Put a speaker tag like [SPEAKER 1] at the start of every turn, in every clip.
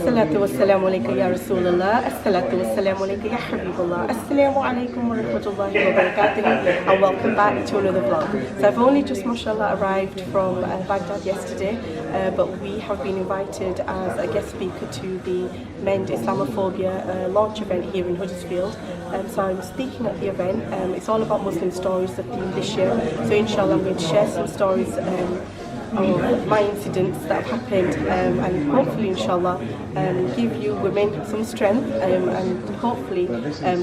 [SPEAKER 1] الصلاة والسلام عليك يا رسول الله. الصلاة والسلام عليك يا حبيب الله. Assalamu alaikum wa rahmatullahi wa barakatuh, and welcome back to another vlog. So I've only just mashallah arrived from Baghdad yesterday, but we have been invited as a guest speaker to the MEND Islamophobia launch event here in Huddersfield. So I'm speaking at the event. It's all about Muslim stories, the theme this year. So inshallah I'm going to share some stories of my incidents that have happened, and hopefully inshallah give you women some strength, and hopefully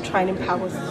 [SPEAKER 1] try and empower them.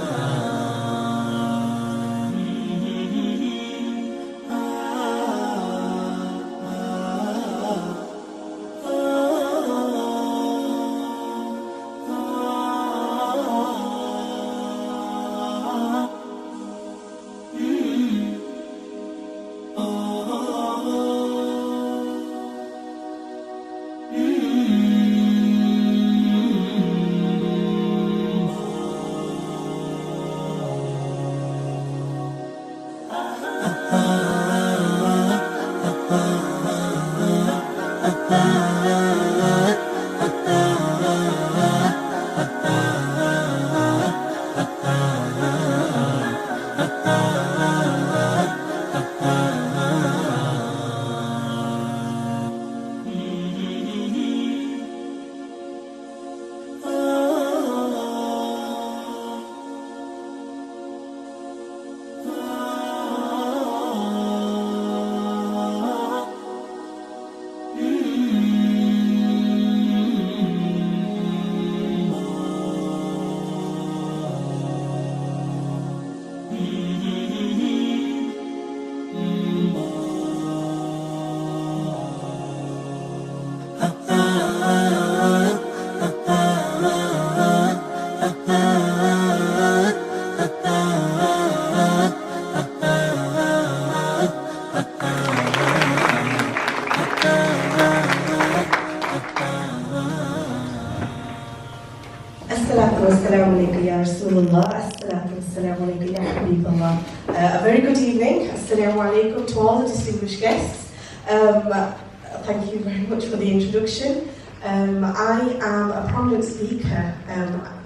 [SPEAKER 1] A very good evening. Assalamu alaikum to all the distinguished guests. Thank you very much for the introduction. I am a prominent speaker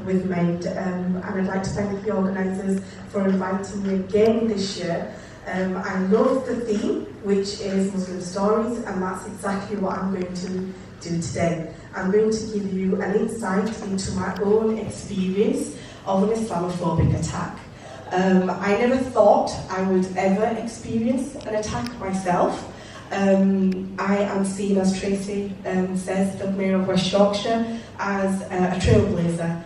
[SPEAKER 1] with MEND, and I'd like to thank the organisers for inviting me again this year. I love the theme, which is Muslim stories, and that's exactly what I'm going to do today. I'm going to give you an insight into my own experience of an Islamophobic attack. I never thought I would ever experience an attack myself. I am seen, as Tracy says, the Mayor of West Yorkshire, as a trailblazer,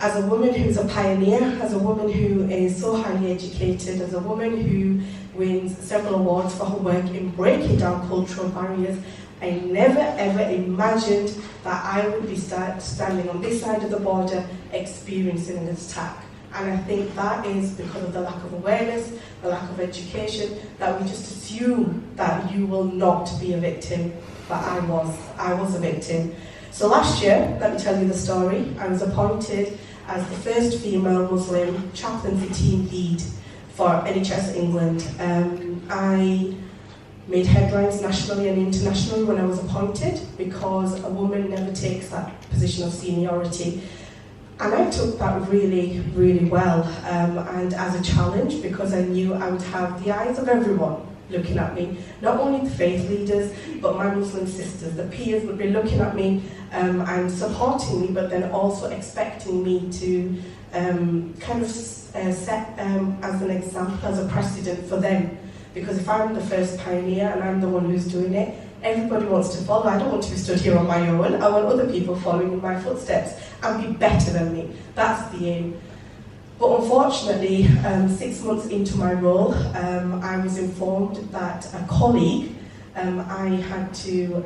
[SPEAKER 1] as a woman who's a pioneer, as a woman who is so highly educated, as a woman who wins several awards for her work in breaking down cultural barriers. I never ever imagined that I would be standing on this side of the border experiencing an attack. And I think that is because of the lack of awareness, the lack of education, that we just assume that you will not be a victim. But I was a victim. So last year, let me tell you the story, I was appointed as the first female Muslim chaplaincy team lead for NHS England. I made headlines nationally and internationally when I was appointed, because a woman never takes that position of seniority. And I took that really, really well, and as a challenge, because I knew I would have the eyes of everyone looking at me, not only the faith leaders, but my Muslim sisters. The peers would be looking at me and supporting me, but then also expecting me to set as an example, as a precedent for them. Because if I'm the first pioneer and I'm the one who's doing it, everybody wants to follow. I don't want to be stood here on my own. I want other people following in my footsteps and be better than me. That's the aim. But unfortunately, 6 months into my role, I was informed that a colleague, I had to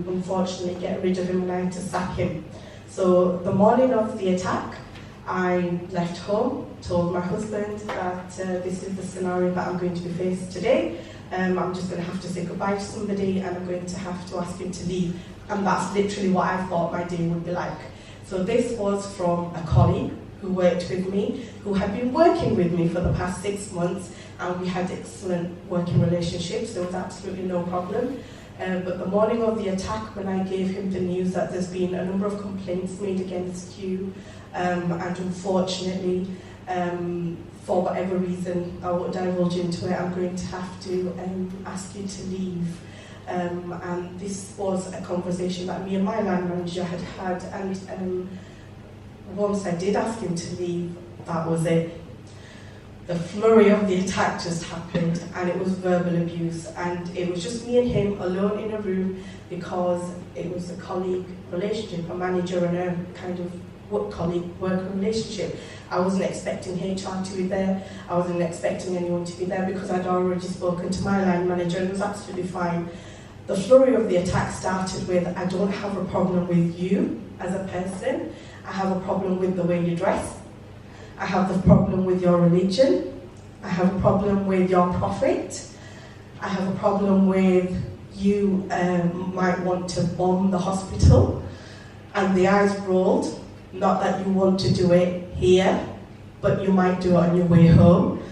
[SPEAKER 1] unfortunately get rid of him, and I had to sack him. So the morning of the attack, I left home, told my husband that this is the scenario that I'm going to be faced today. I'm just going to have to say goodbye to somebody, and I'm going to have to ask him to leave. And that's literally what I thought my day would be like. So this was from a colleague who worked with me, who had been working with me for the past 6 months, and we had excellent working relationships. There was absolutely no problem. But the morning of the attack, when I gave him the news that there's been a number of complaints made against you, and unfortunately, for whatever reason, I won't divulge into it, I'm going to have to ask you to leave. And this was a conversation that me and my line manager had had, and once I did ask him to leave, that was it. The flurry of the attack just happened, and it was verbal abuse, and it was just me and him alone in a room, because it was a colleague relationship, a manager and a kind of worker relationship. I wasn't expecting HR to be there, I wasn't expecting anyone to be there, because I'd already spoken to my line manager and it was absolutely fine. The flurry of the attack started with, I don't have a problem with you as a person, I have a problem with the way you dress, I have the problem with your religion, I have a problem with your prophet, I have a problem with you might want to bomb the hospital, and the eyes rolled, not that you want to do it here, but you might do it on your way home.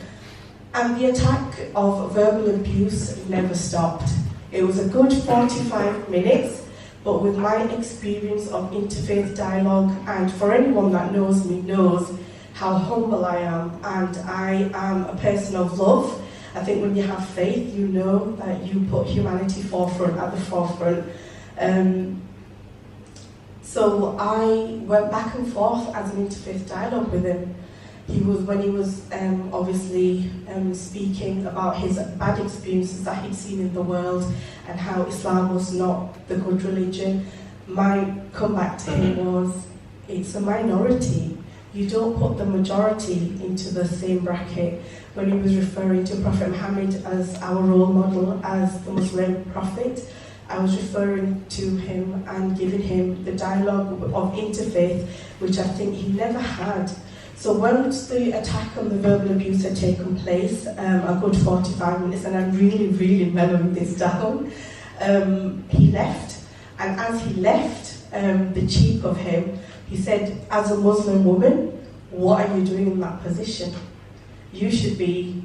[SPEAKER 1] And the attack of verbal abuse never stopped. It was a good 45 minutes, but with my experience of interfaith dialogue, and for anyone that knows me knows how humble I am, and I am a person of love. I think when you have faith, you know that you put humanity at the forefront. So I went back and forth as an interfaith dialogue with him. When he was obviously speaking about his bad experiences that he'd seen in the world and how Islam was not the good religion, my comeback to him was, it's a minority. You don't put the majority into the same bracket. When he was referring to Prophet Muhammad as our role model, as the Muslim prophet, I was referring to him and giving him the dialogue of interfaith, which I think he never had. So once the attack on the verbal abuse had taken place, a good 45 minutes, and I'm really, really mellowing this down, he left. And as he left, the cheek of him, he said, as a Muslim woman, what are you doing in that position? You should be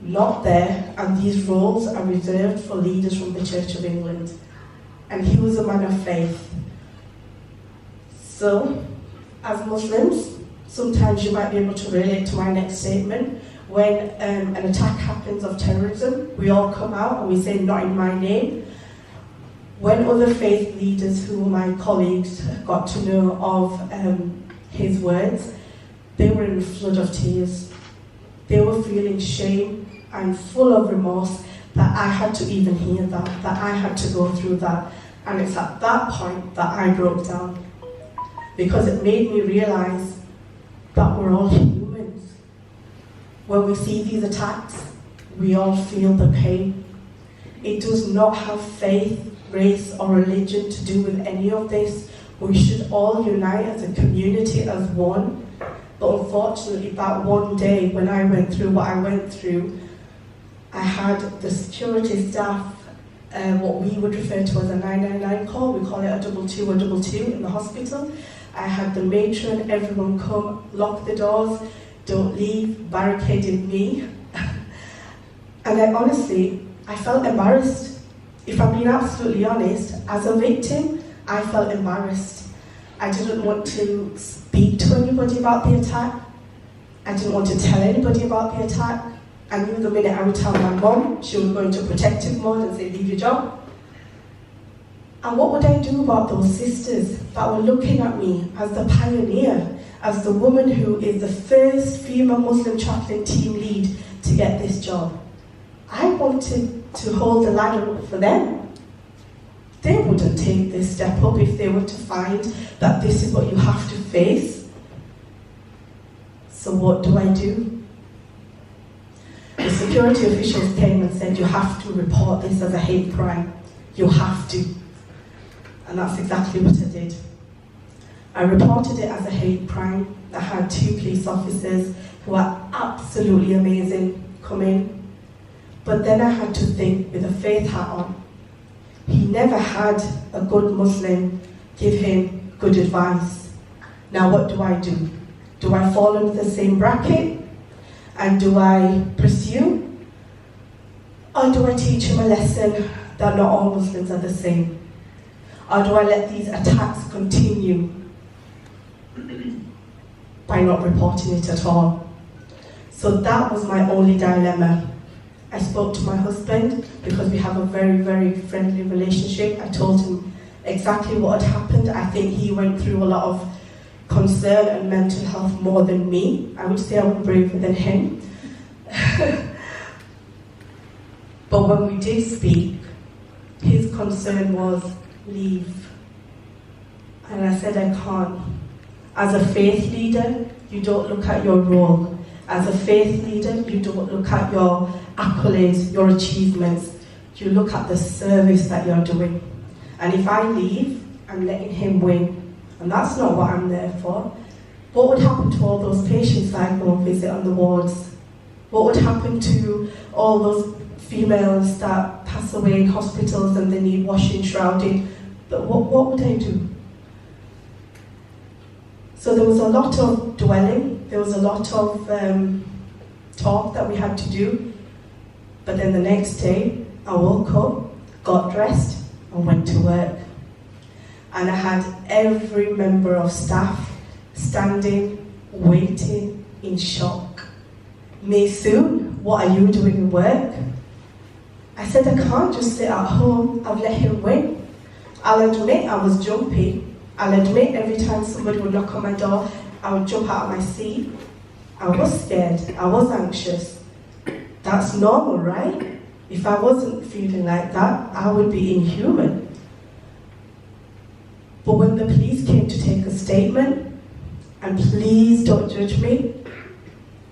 [SPEAKER 1] not there, and these roles are reserved for leaders from the Church of England. And he was a man of faith. So, as Muslims, sometimes you might be able to relate to my next statement. When an attack happens of terrorism, we all come out and we say, not in my name. When other faith leaders who were my colleagues got to know of his words, they were in a flood of tears. They were feeling shame and full of remorse that I had to even hear that I had to go through that. And it's at that point that I broke down, because it made me realize that we're all humans. When we see these attacks, we all feel the pain. It does not have faith, race or religion to do with any of this. We should all unite as a community, as one. But unfortunately, that one day when I went through what I went through, I had the security staff, what we would refer to as a 999 call, we call it a 222 in the hospital. I had the matron, everyone come, lock the doors, don't leave, barricaded me. And I felt embarrassed. If I'm being absolutely honest, as a victim, I felt embarrassed. I didn't want to speak to anybody about the attack. I didn't want to tell anybody about the attack. I knew the minute I would tell my mom, she would go into protective mode and say, leave your job. And what would I do about those sisters that were looking at me as the pioneer, as the woman who is the first female Muslim chaplain team lead to get this job? I wanted to hold the ladder up for them. They wouldn't take this step up if they were to find that this is what you have to face. So what do? The security officials came and said, you have to report this as a hate crime. You have to. And that's exactly what I did. I reported it as a hate crime. I had 2 police officers who are absolutely amazing come in. But then I had to think with a faith hat on. He never had a good Muslim give him good advice. Now what do? Do I fall into the same bracket? And do I pursue? Or do I teach him a lesson that not all Muslims are the same? Or do I let these attacks continue by not reporting it at all? So that was my only dilemma. I spoke to my husband because we have a very, very friendly relationship. I told him exactly what had happened. I think he went through a lot of concern and mental health more than me. I would say I'm braver than him. But when we did speak, his concern was leave. And I said, I can't. As a faith leader, you don't look at your role. As a faith leader, you don't look at your accolades, your achievements. You look at the service that you're doing. And if I leave, I'm letting him win. And that's not what I'm there for. What would happen to all those patients that I go and visit on the wards? What would happen to all those females that pass away in hospitals and they need washing, shrouding? But what would I do? So there was a lot of dwelling, there was a lot of talk that we had to do. But then the next day, I woke up, got dressed, and went to work. And I had every member of staff standing, waiting, in shock. Maysoon, what are you doing in work? I said, I can't just sit at home, I've let him win. I'll admit I was jumpy. I'll admit every time somebody would knock on my door, I would jump out of my seat. I was scared, I was anxious. That's normal, right? If I wasn't feeling like that, I would be inhuman. But when the police came to take a statement, and please don't judge me,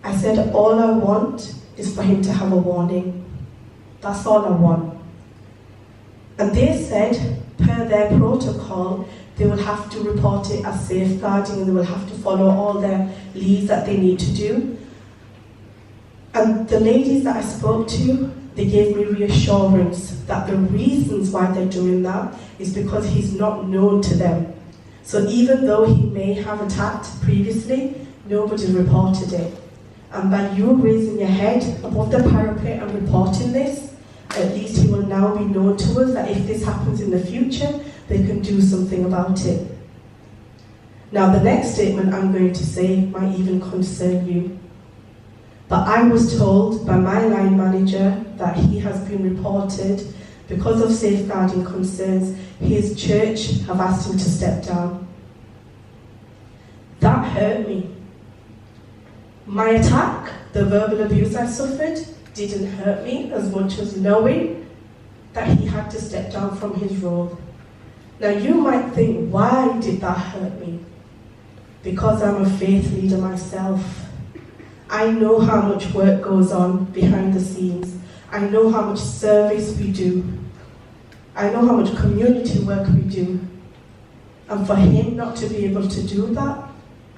[SPEAKER 1] I said all I want is for him to have a warning. That's all I want. And they said, per their protocol, they will have to report it as safeguarding and they will have to follow all their leads that they need to do. And the ladies that I spoke to, they gave me reassurance that the reasons why they're doing that is because he's not known to them. So even though he may have attacked previously, nobody reported it. And by you raising your head above the parapet and reporting this, at least he will now be known to us that if this happens in the future, they can do something about it. Now the next statement I'm going to say might even concern you. But I was told by my line manager that he has been reported because of safeguarding concerns. His church have asked him to step down. That hurt me. My attack, the verbal abuse I suffered, didn't hurt me as much as knowing that he had to step down from his role. Now you might think, why did that hurt me? Because I'm a faith leader myself. I know how much work goes on behind the scenes. I know how much service we do. I know how much community work we do. And for him not to be able to do that,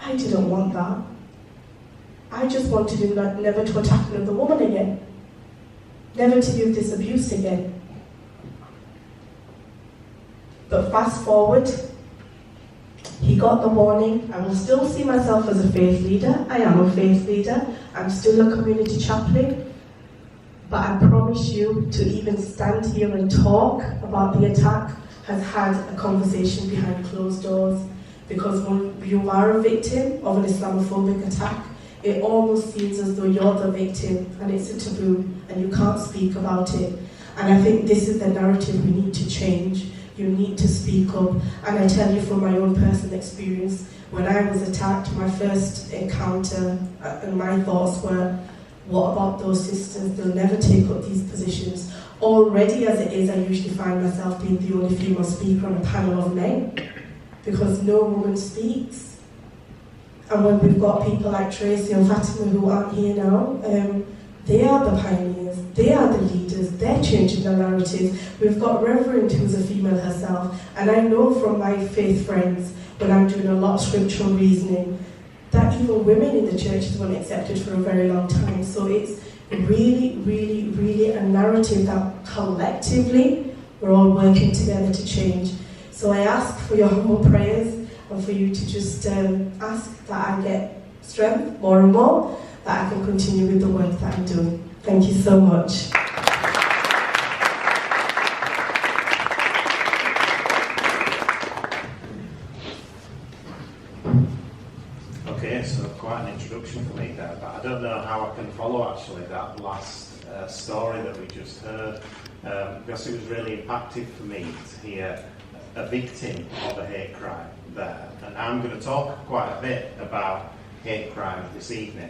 [SPEAKER 1] I didn't want that. I just wanted him never to attack another woman again. Never to give this abuse again. But fast forward, he got the warning. I will still see myself as a faith leader. I am a faith leader. I'm still a community chaplain. But I promise you, to even stand here and talk about the attack has had a conversation behind closed doors. Because when you are a victim of an Islamophobic attack, it almost seems as though you're the victim and it's a taboo and you can't speak about it. And I think this is the narrative we need to change. You need to speak up. And I tell you from my own personal experience, when I was attacked, my first encounter and my thoughts were, what about those sisters? They'll never take up these positions. Already as it is, I usually find myself being the only female speaker on a panel of men because no woman speaks. And when we've got people like Tracy and Fatima who aren't here now, they are the pioneers, they are the leaders, they're changing the narrative. We've got Reverend who's a female herself, and I know from my faith friends, when I'm doing a lot of scriptural reasoning, that even women in the church have been accepted for a very long time. So it's really, really, really a narrative that collectively we're all working together to change. So I ask for your humble prayers and for you to just ask that I get strength more and more, that I can continue with the work that I'm doing. Thank you so much.
[SPEAKER 2] Okay, so quite an introduction for me there, but I don't know how I can follow actually that last story that we just heard, because it was really impactful for me to hear a victim of a hate crime there. And I'm going to talk quite a bit about hate crime this evening.